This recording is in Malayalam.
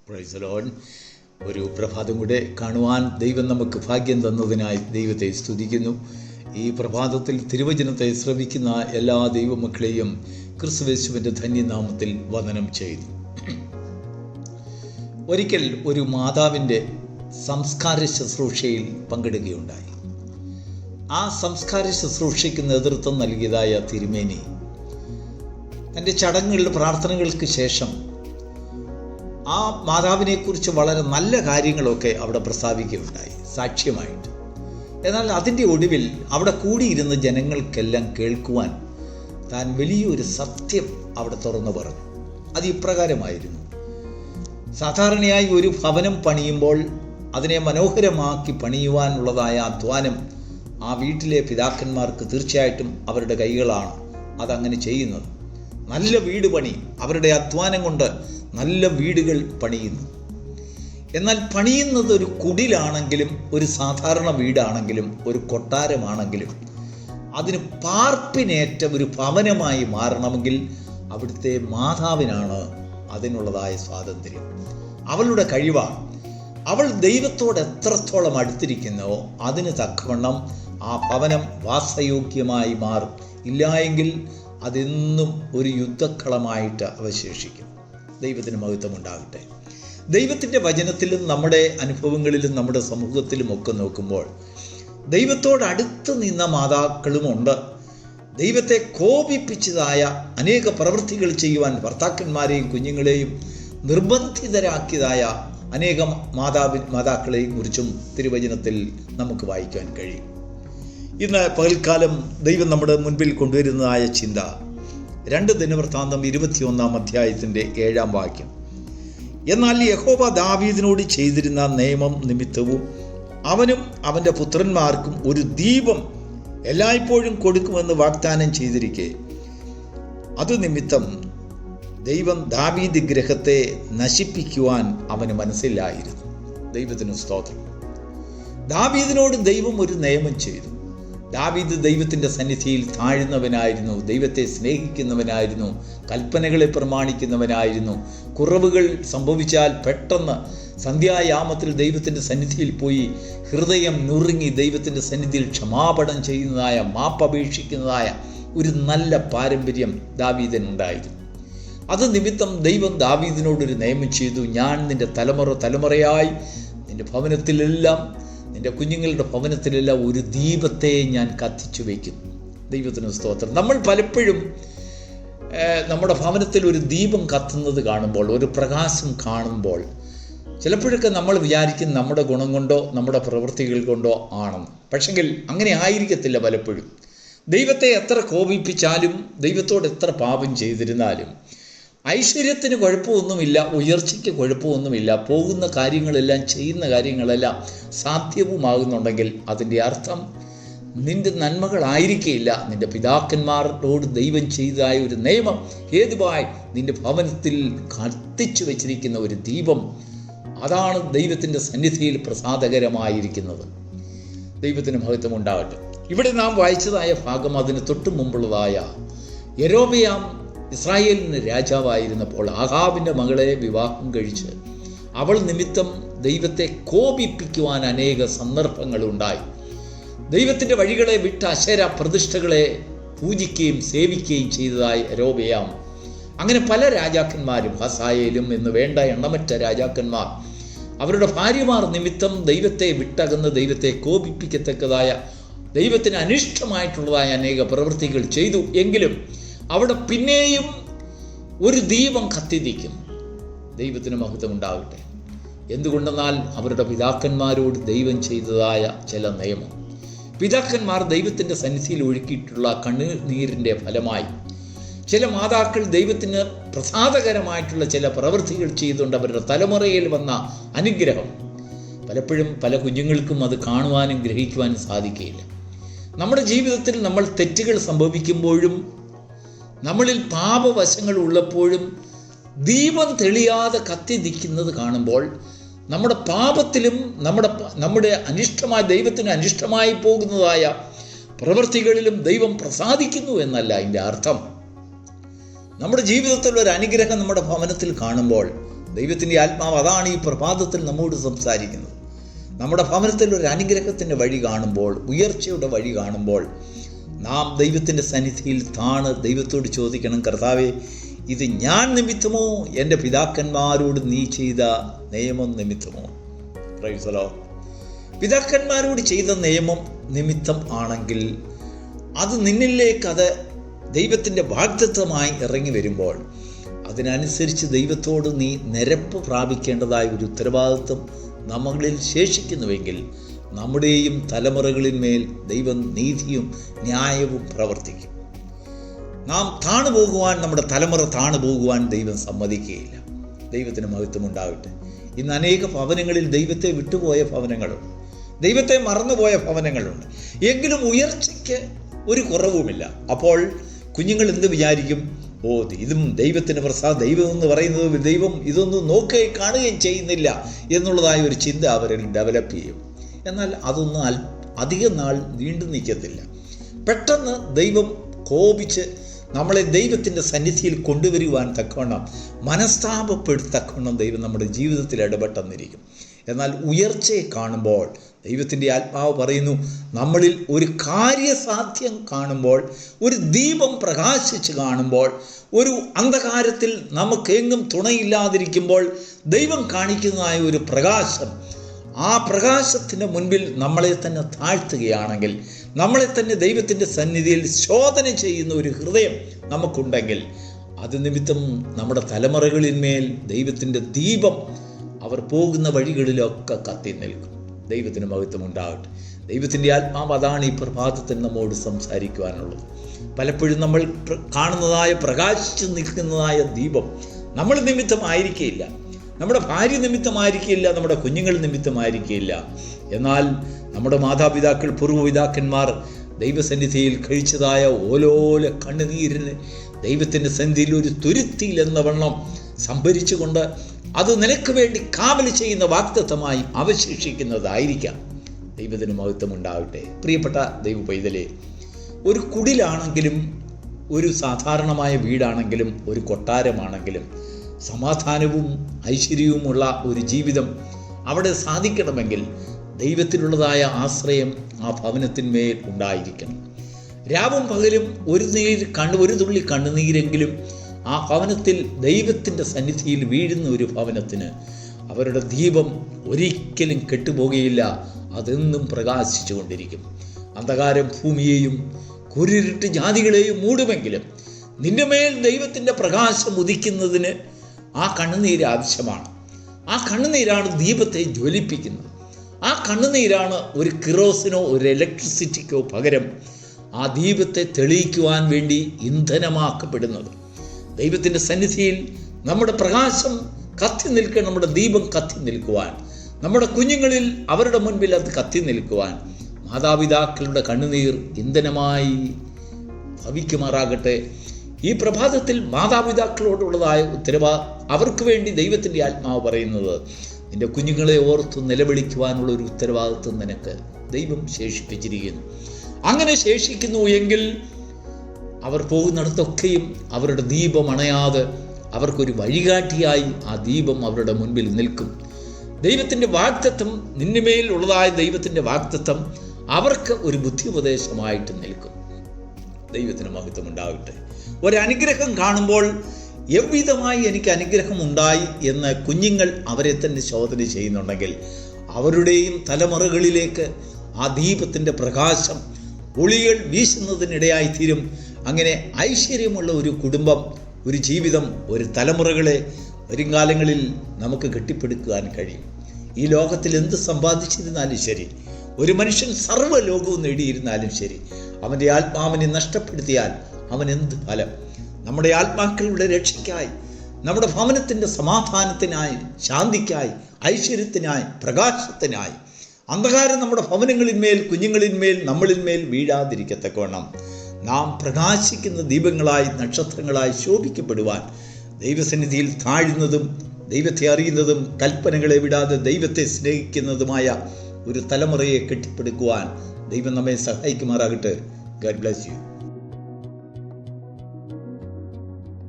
Praise the Lord. ഒരു പ്രഭാതം കൂടെ കാണുവാൻ ദൈവം നമുക്ക് ഭാഗ്യം തന്നതിനായി ദൈവത്തെ സ്തുതിക്കുന്നു. ഈ പ്രഭാതത്തിൽ തിരുവചനത്തെ ശ്രവിക്കുന്ന എല്ലാ ദൈവമക്കളെയും ക്രിസ്തുയേശുവിൻ്റെ ധന്യനാമത്തിൽ വന്ദനം ചെയ്തു. ഒരിക്കൽ ഒരു മാതാവിൻ്റെ സംസ്കാര ശുശ്രൂഷയിൽ പങ്കെടുക്കുകയുണ്ടായി. ആ സംസ്കാര ശുശ്രൂഷയ്ക്ക് നേതൃത്വം നൽകിയതായ തിരുമേനി തൻ്റെ ചടങ്ങുകളുടെ പ്രാർത്ഥനകൾക്ക് ശേഷം ആ മാതാവിനെക്കുറിച്ച് വളരെ നല്ല കാര്യങ്ങളൊക്കെ അവിടെ പ്രസ്താവിക്കുകയുണ്ടായി സാക്ഷ്യമായിട്ട്. എന്നാൽ അതിൻ്റെ ഒടുവിൽ അവിടെ കൂടിയിരുന്ന ജനങ്ങൾക്കെല്ലാം കേൾക്കുവാൻ താൻ വലിയൊരു സത്യം അവിടെ തുറന്നു പറഞ്ഞു. അത് ഇപ്രകാരമായിരുന്നു: സാധാരണയായി ഒരു ഭവനം പണിയുമ്പോൾ അതിനെ മനോഹരമാക്കി പണിയുവാനുള്ളതായ അധ്വാനം ആ വീട്ടിലെ പിതാക്കന്മാർക്ക് തീർച്ചയായിട്ടും അവരുടെ കൈകളാണ് അതങ്ങനെ ചെയ്യുന്നത്. നല്ല വീട് പണി, അവരുടെ അധ്വാനം കൊണ്ട് നല്ല വീടുകൾ പണിയുന്നു. എന്നാൽ പണിയുന്നത് ഒരു കുടിലാണെങ്കിലും, ഒരു സാധാരണ വീടാണെങ്കിലും, ഒരു കൊട്ടാരമാണെങ്കിലും അതിന് പാർപ്പിനേറ്റ ഒരു ഭവനമായി മാറണമെങ്കിൽ അവിടുത്തെ മാതാവിനാണ് അതിനുള്ളതായ സ്വാതന്ത്ര്യം. അവളുടെ കഴിവാണ്. അവൾ ദൈവത്തോട് എത്രത്തോളം അടുത്തിരിക്കുന്നോ അതിന് തക്കവണ്ണം ആ ഭവനം വാസയോഗ്യമായി മാറും. ഇല്ലായെങ്കിൽ അതെന്നും ഒരു യുദ്ധക്കളമായിട്ട് അവശേഷിക്കും. ദൈവത്തിന് മഹത്വം ഉണ്ടാകട്ടെ. ദൈവത്തിൻ്റെ വചനത്തിലും നമ്മുടെ അനുഭവങ്ങളിലും നമ്മുടെ സമൂഹത്തിലും ഒക്കെ നോക്കുമ്പോൾ ദൈവത്തോട് അടുത്ത് നിന്ന മാതാക്കളുമുണ്ട്. ദൈവത്തെ കോപിപ്പിച്ചതായ അനേക പ്രവൃത്തികൾ ചെയ്യുവാൻ ഭർത്താക്കന്മാരെയും കുഞ്ഞുങ്ങളെയും നിർബന്ധിതരാക്കിയതായ അനേകം മാതാക്കളെയും കുറിച്ചും തിരുവചനത്തിൽ നമുക്ക് വായിക്കാൻ കഴിയും. ഇന്ന് പകൽക്കാലം ദൈവം നമ്മുടെ മുൻപിൽ കൊണ്ടുവരുന്നതായ ചിന്ത 2 ദിനവൃത്താന്തം 21 അധ്യായത്തിൻ്റെ 7 വാക്യം. എന്നാൽ യഹോവ ദാവീദിനോട് ചെയ്തിരുന്ന നിയമം നിമിത്തവും അവനും അവൻ്റെ പുത്രന്മാർക്കും ഒരു ദീപം എല്ലായ്പ്പോഴും കൊടുക്കുമെന്ന് വാഗ്ദാനം ചെയ്തിരിക്കെ അത് നിമിത്തം ദൈവം ദാവീദ് ഗൃഹത്തെ നശിപ്പിക്കുവാൻ അവന് മനസ്സിലായിരുന്നു. ദൈവത്തിന് സ്തോത്രം. ദാവീദിനോട് ദൈവം ഒരു നിയമം ചെയ്തു. ദാവീദ് ദൈവത്തിൻ്റെ സന്നിധിയിൽ താഴ്ന്നവനായിരുന്നു, ദൈവത്തെ സ്നേഹിക്കുന്നവനായിരുന്നു, കൽപ്പനകളെ പ്രമാണിക്കുന്നവനായിരുന്നു. കുറവുകൾ സംഭവിച്ചാൽ പെട്ടെന്ന് സന്ധ്യായാമത്തിൽ ദൈവത്തിൻ്റെ സന്നിധിയിൽ പോയി ഹൃദയം നുറുങ്ങി ദൈവത്തിൻ്റെ സന്നിധിയിൽ ക്ഷമാപണം ചെയ്യുന്നതായ, മാപ്പപേക്ഷിക്കുന്നതായ ഒരു നല്ല പാരമ്പര്യം ദാവീദിനുണ്ടായിരുന്നു. അത് നിമിത്തം ദൈവം ദാവീദിനോടൊരു നിയമം ചെയ്തു: ഞാൻ നിൻ്റെ തലമുറയായി നിൻ്റെ ഭവനത്തിലെല്ലാം, നിൻ്റെ കുഞ്ഞുങ്ങളുടെ ഭവനത്തിലെല്ലാം ഒരു ദീപത്തെ ഞാൻ കത്തിച്ചു വയ്ക്കുന്നു. ദൈവത്തിന് സ്തോത്രം. നമ്മൾ പലപ്പോഴും നമ്മുടെ ഭവനത്തിൽ ഒരു ദീപം കത്തുന്നത് കാണുമ്പോൾ, ഒരു പ്രകാശം കാണുമ്പോൾ ചിലപ്പോഴൊക്കെ നമ്മൾ വിചാരിക്കും നമ്മുടെ ഗുണം കൊണ്ടോ നമ്മുടെ പ്രവൃത്തികൾ കൊണ്ടോ ആണെന്ന്. പക്ഷെങ്കിൽ അങ്ങനെ ആയിരിക്കത്തില്ല. പലപ്പോഴും ദൈവത്തെ എത്ര കോപിപ്പിച്ചാലും, ദൈവത്തോട് എത്ര പാപം ചെയ്തിരുന്നാലും ഐശ്വര്യത്തിന് കുഴപ്പമൊന്നുമില്ല, ഉയർച്ചയ്ക്ക് കുഴപ്പമൊന്നുമില്ല, പോകുന്ന കാര്യങ്ങളെല്ലാം, ചെയ്യുന്ന കാര്യങ്ങളെല്ലാം സാധ്യവുമാകുന്നുണ്ടെങ്കിൽ അതിൻ്റെ അർത്ഥം നിൻ്റെ നന്മകളായിരിക്കില്ല. നിൻ്റെ പിതാക്കന്മാരോട് ദൈവം ചെയ്തതായ ഒരു നിയമം ഹേതുവായി നിൻ്റെ ഭവനത്തിൽ കത്തിച്ചു വച്ചിരിക്കുന്ന ഒരു ദീപം, അതാണ് ദൈവത്തിൻ്റെ സന്നിധിയിൽ പ്രസാദകരമായിരിക്കുന്നത്. ദൈവത്തിന് മഹത്വം ഉണ്ടാകട്ടെ. ഇവിടെ നാം വായിച്ചതായ ഭാഗം അതിന് തൊട്ടു മുമ്പുള്ളതായ യൊരോബെയാം ഇസ്രായേലിന് രാജാവായിരുന്നപ്പോൾ ആഹാബിൻ്റെ മകളെ വിവാഹം കഴിച്ച് അവൾ നിമിത്തം ദൈവത്തെ കോപിപ്പിക്കുവാൻ അനേക സന്ദർഭങ്ങളുണ്ടായി. ദൈവത്തിൻ്റെ വഴികളെ വിട്ട് അശേര പ്രതിഷ്ഠകളെ പൂജിക്കുകയും സേവിക്കുകയും ചെയ്തതായി യൊരോബെയാം. അങ്ങനെ പല രാജാക്കന്മാരും, ഹസായേലും എന്ന് വേണ്ട എണ്ണമറ്റ രാജാക്കന്മാർ അവരുടെ ഭാര്യമാർ നിമിത്തം ദൈവത്തെ വിട്ടകന്ന് ദൈവത്തെ കോപിപ്പിക്കത്തക്കതായ, ദൈവത്തിന് അനിഷ്ടമായിട്ടുള്ളതായ അനേക പ്രവൃത്തികൾ ചെയ്തു. എങ്കിലും അവിടെ പിന്നെയും ഒരു ദീപം കത്തിനിൽക്കും. ദൈവത്തിന് മഹത്വം ഉണ്ടാകട്ടെ. എന്തുകൊണ്ടെന്നാൽ അവരുടെ പിതാക്കന്മാരോട് ദൈവം ചെയ്തതായ ചില നിയമം, പിതാക്കന്മാർ ദൈവത്തിൻ്റെ സന്നിധിയിൽ ഒഴുക്കിയിട്ടുള്ള കണ്ണുനീരിൻ്റെ ഫലമായി ചില മാതാക്കൾ ദൈവത്തിന് പ്രസാദകരമായിട്ടുള്ള ചില പ്രവൃത്തികൾ ചെയ്തുകൊണ്ട് അവരുടെ തലമുറയിൽ വന്ന അനുഗ്രഹം പലപ്പോഴും പല കുഞ്ഞുങ്ങൾക്കും അത് കാണുവാനും ഗ്രഹിക്കുവാനും സാധിക്കുകയില്ല. നമ്മുടെ ജീവിതത്തിൽ നമ്മൾ തെറ്റുകൾ സംഭവിക്കുമ്പോഴും നമ്മളിൽ പാപവശങ്ങൾ ഉള്ളപ്പോഴും ദീപം തെളിയാതെ കത്തി നിൽക്കുന്നത് കാണുമ്പോൾ നമ്മുടെ പാപത്തിലും നമ്മുടെ അനിഷ്ടമായ, ദൈവത്തിന് അനിഷ്ടമായി പോകുന്നതായ പ്രവൃത്തികളിലും ദൈവം പ്രസാദിക്കുന്നു എന്നല്ല അതിൻ്റെ അർത്ഥം. നമ്മുടെ ജീവിതത്തിൽ ഒരു അനുഗ്രഹം നമ്മുടെ ഭവനത്തിൽ കാണുമ്പോൾ ദൈവത്തിൻ്റെ ആത്മാവ് അതാണ് ഈ പ്രഭാതത്തിൽ നമ്മോട് സംസാരിക്കുന്നത്. നമ്മുടെ ഭവനത്തിൽ ഒരു അനുഗ്രഹത്തിൻ്റെ വഴി കാണുമ്പോൾ, ഉയർച്ചയുടെ വഴി കാണുമ്പോൾ, നാം ദൈവത്തിൻ്റെ സന്നിധിയിൽ താണ് ദൈവത്തോട് ചോദിക്കണം, കർത്താവേ, ഇത് ഞാൻ നിമിത്തമോ എൻ്റെ പിതാക്കന്മാരോട് നീ ചെയ്ത നിയമം നിമിത്തമോ? Praise the Lord. പിതാക്കന്മാരോട് ചെയ്ത നിയമം നിമിത്തം ആണെങ്കിൽ അത് നിന്നിലേക്ക് അത് ദൈവത്തിൻ്റെ വാഗ്ദത്തമായി ഇറങ്ങി വരുമ്പോൾ അതിനനുസരിച്ച് ദൈവത്തോട് നീ നിരപ്പ് പ്രാപിക്കേണ്ടതായ ഒരു ഉത്തരവാദിത്വം നമ്മളിൽ ശേഷിക്കുന്നുവെങ്കിൽ നമ്മുടെയും തലമുറകളിന്മേൽ ദൈവം നീതിയും ന്യായവും പ്രവർത്തിക്കും. നാം താണുപോകുവാൻ, നമ്മുടെ തലമുറ താണുപോകുവാൻ ദൈവം സമ്മതിക്കുകയില്ല. ദൈവത്തിന് മഹത്വം ഉണ്ടാകട്ടെ. ഇന്ന് അനേക ഭവനങ്ങളിൽ ദൈവത്തെ വിട്ടുപോയ ഭവനങ്ങളുണ്ട്, ദൈവത്തെ മറന്നുപോയ ഭവനങ്ങളുണ്ട്. എങ്കിലും ഉയർച്ചയ്ക്ക് ഒരു കുറവുമില്ല. അപ്പോൾ കുഞ്ഞുങ്ങൾ എന്ത് വിചാരിക്കും? ഇതും ദൈവത്തിന് ദൈവം എന്ന് പറയുന്നത് ദൈവം ഇതൊന്നും നോക്കുകയും കാണുകയും ചെയ്യുന്നില്ല എന്നുള്ളതായ ഒരു ചിന്ത അവരിൽ ഡെവലപ്പ് ചെയ്യും. എന്നാൽ അതൊന്നും അധികം നാൾ നീണ്ടു നിൽക്കത്തില്ല. പെട്ടെന്ന് ദൈവം കോപിച്ച് നമ്മളെ ദൈവത്തിൻ്റെ സന്നിധിയിൽ കൊണ്ടുവരുവാൻ തക്കവണ്ണം, മനസ്താപപ്പെടുത്തക്കവണ്ണം ദൈവം നമ്മുടെ ജീവിതത്തിൽ ഇടപെട്ടെന്നിരിക്കും. എന്നാൽ ഉയർച്ചയെ കാണുമ്പോൾ ദൈവത്തിൻ്റെ ആത്മാവ് പറയുന്നു, നമ്മളിൽ ഒരു കാര്യസാധ്യം കാണുമ്പോൾ, ഒരു ദീപം പ്രകാശിച്ച് കാണുമ്പോൾ, ഒരു അന്ധകാരത്തിൽ നമുക്കെങ്ങും തുണയില്ലാതിരിക്കുമ്പോൾ ദൈവം കാണിക്കുന്നതായ ഒരു പ്രകാശം, ആ പ്രകാശത്തിൻ്റെ മുൻപിൽ നമ്മളെ തന്നെ താഴ്ത്തുകയാണെങ്കിൽ, നമ്മളെ തന്നെ ദൈവത്തിൻ്റെ സന്നിധിയിൽ ശോധന ചെയ്യുന്ന ഒരു ഹൃദയം നമുക്കുണ്ടെങ്കിൽ, അത് നിമിത്തം നമ്മുടെ തലമുറകളിന്മേൽ ദൈവത്തിൻ്റെ ദീപം അവർ പോകുന്ന വഴികളിലൊക്കെ കത്തി നിൽക്കും. ദൈവത്തിന് മഹത്വം ഉണ്ടാകട്ടെ. ദൈവത്തിൻ്റെ ആത്മാവ് അതാണ് ഈ പ്രഭാതത്തിൽ നമ്മോട് സംസാരിക്കുവാനുള്ളത്. പലപ്പോഴും നമ്മൾ കാണുന്നതായ പ്രകാശിച്ചു നിൽക്കുന്നതായ ദീപം നമ്മൾ നിമിത്തമായിരിക്കില്ല, നമ്മുടെ ഭാര്യ നിമിത്തമായിരിക്കില്ല, നമ്മുടെ കുഞ്ഞുങ്ങൾ നിമിത്തമായിരിക്കില്ല. എന്നാൽ നമ്മുടെ മാതാപിതാക്കൾ, പൂർവ്വപിതാക്കന്മാർ ദൈവസന്നിധിയിൽ കഴിച്ചതായ ഓലോല കണ്ണുനീരിന് ദൈവത്തിൻ്റെ സന്നിധിയിൽ ഒരു തുരുത്തിയിലെന്ന വണ്ണം സംഭരിച്ചുകൊണ്ട് അത് നിനക്ക് വേണ്ടി കാവൽ ചെയ്യുന്ന വാഗ്ദത്തമായി അവശേഷിക്കുന്നതായിരിക്കാം. ദൈവത്തിന് മഹത്വം ഉണ്ടാകട്ടെ. പ്രിയപ്പെട്ട ദൈവ പൈതലേ, ഒരു കുടിലാണെങ്കിലും, ഒരു സാധാരണമായ വീടാണെങ്കിലും, ഒരു കൊട്ടാരമാണെങ്കിലും, സമാധാനവും ഐശ്വര്യവുമുള്ള ഒരു ജീവിതം അവിടെ സാധിക്കണമെങ്കിൽ ദൈവത്തിലുള്ളതായ ആശ്രയം ആ ഭവനത്തിന്മേൽ ഉണ്ടായിരിക്കണം. രാവും പകലും ഒരു തുള്ളി കണ്ണുനീരെങ്കിലും ആ ഭവനത്തിൽ ദൈവത്തിൻ്റെ സന്നിധിയിൽ വീഴുന്ന ഒരു ഭവനത്തിന് അവരുടെ ദീപം ഒരിക്കലും കെട്ടുപോകുകയില്ല, അതെന്നും പ്രകാശിച്ചു കൊണ്ടിരിക്കും. അന്ധകാരം ഭൂമിയെയും കുരിരുട്ട് ജാതികളെയും മൂടുമെങ്കിലും നിന്റെ മേൽ ദൈവത്തിൻ്റെ പ്രകാശം ഉദിക്കുന്നതിന് ആ കണ്ണുനീര് ആവശ്യമാണ്. ആ കണ്ണുനീരാണ് ദീപത്തെ ജ്വലിപ്പിക്കുന്നത്. ആ കണ്ണുനീരാണ് ഒരു കിറോസിനോ ഒരു ഇലക്ട്രിസിറ്റിക്കോ പകരം ആ ദീപത്തെ തെളിയിക്കുവാൻ വേണ്ടി ഇന്ധനമാക്കപ്പെടുന്നത്. ദൈവത്തിൻ്റെ സന്നിധിയിൽ നമ്മുടെ പ്രകാശം കത്തി നിൽക്കാൻ, നമ്മുടെ ദീപം കത്തി നിൽക്കുവാൻ, നമ്മുടെ കുഞ്ഞുങ്ങളിൽ അവരുടെ മുൻപിൽ അത് കത്തി നിൽക്കുവാൻ മാതാപിതാക്കളുടെ കണ്ണുനീർ ഇന്ധനമായി ഭവിക്കുമാറാകട്ടെ. ഈ പ്രഭാതത്തിൽ മാതാപിതാക്കളോടുള്ളതായ അവർക്ക് വേണ്ടി ദൈവത്തിൻ്റെ ആത്മാവ് പറയുന്നത്, നിന്റെ കുഞ്ഞുങ്ങളെ ഓർത്ത് നിലവിളിക്കുവാനുള്ള ഒരു ഉത്തരവാദിത്വം നിനക്ക് ദൈവം ശേഷിപ്പിച്ചിരിക്കുന്നു. അങ്ങനെ ശേഷിക്കുന്നു എങ്കിൽ അവർ പോകുന്നിടത്തൊക്കെയും അവരുടെ ദീപം അണയാതെ അവർക്കൊരു വഴികാട്ടിയായി ആ ദീപം അവരുടെ മുൻപിൽ നിൽക്കും. ദൈവത്തിൻ്റെ വാഗ്ദത്തം, നിന്നുമേൽ ഉള്ളതായ ദൈവത്തിൻ്റെ വാഗ്ദത്തം അവർക്ക് ഒരു ബുദ്ധിയുപദേശമായിട്ട് നിൽക്കും. ദൈവത്തിന് മഹത്വം ഉണ്ടാകട്ടെ. ഒരനുഗ്രഹം കാണുമ്പോൾ എவ்விധമായി എനിക്ക് അനുഗ്രഹം ഉണ്ടായി എന്ന് കുഞ്ഞുങ്ങൾ അവരെ തന്നെ ശോധന ചെയ്യുന്നുണ്ടെങ്കിൽ അവരുടെയും തലമുറകളിലേക്ക് ആ ദീപത്തിൻ്റെ പ്രകാശം ഒളികൾ വീശുന്നതിനിടയായിത്തീരും. അങ്ങനെ ഐശ്വര്യമുള്ള ഒരു കുടുംബം, ഒരു ജീവിതം, ഒരു തലമുറകളെ വരുംകാലങ്ങളിൽ നമുക്ക് കെട്ടിപ്പടുക്കുവാൻ കഴിയും. ഈ ലോകത്തിൽ എന്ത് സമ്പാദിച്ചിരുന്നാലും ശരി, ഒരു മനുഷ്യൻ സർവ്വ ലോകവും നേടിയിരുന്നാലും ശരി, അവൻ്റെ ആത്മാവിനെ നഷ്ടപ്പെടുത്തിയാൽ അവൻ എന്ത് ഫലം? നമ്മുടെ ആത്മാക്കളുടെ രക്ഷയ്ക്കായി, നമ്മുടെ ഭവനത്തിൻ്റെ സമാധാനത്തിനായി, ശാന്തിക്കായി, ഐശ്വര്യത്തിനായി, പ്രകാശത്തിനായി അന്ധകാരം നമ്മുടെ ഭവനങ്ങളിന്മേൽ, കുഞ്ഞുങ്ങളിന്മേൽ, നമ്മളിന്മേൽ വീഴാതിരിക്കത്തക്കവണ്ണം നാം പ്രകാശിക്കുന്ന ദീപങ്ങളായി, നക്ഷത്രങ്ങളായി ശോഭിക്കപ്പെടുവാൻ ദൈവസന്നിധിയിൽ താഴുന്നതും ദൈവത്തെ അറിയുന്നതും കൽപ്പനകളെ വിടാതെ ദൈവത്തെ സ്നേഹിക്കുന്നതുമായ ഒരു തലമുറയെ കെട്ടിപ്പടുക്കുവാൻ ദൈവം നമ്മെ സഹായിക്കുമാറാകട്ടെ. God bless you.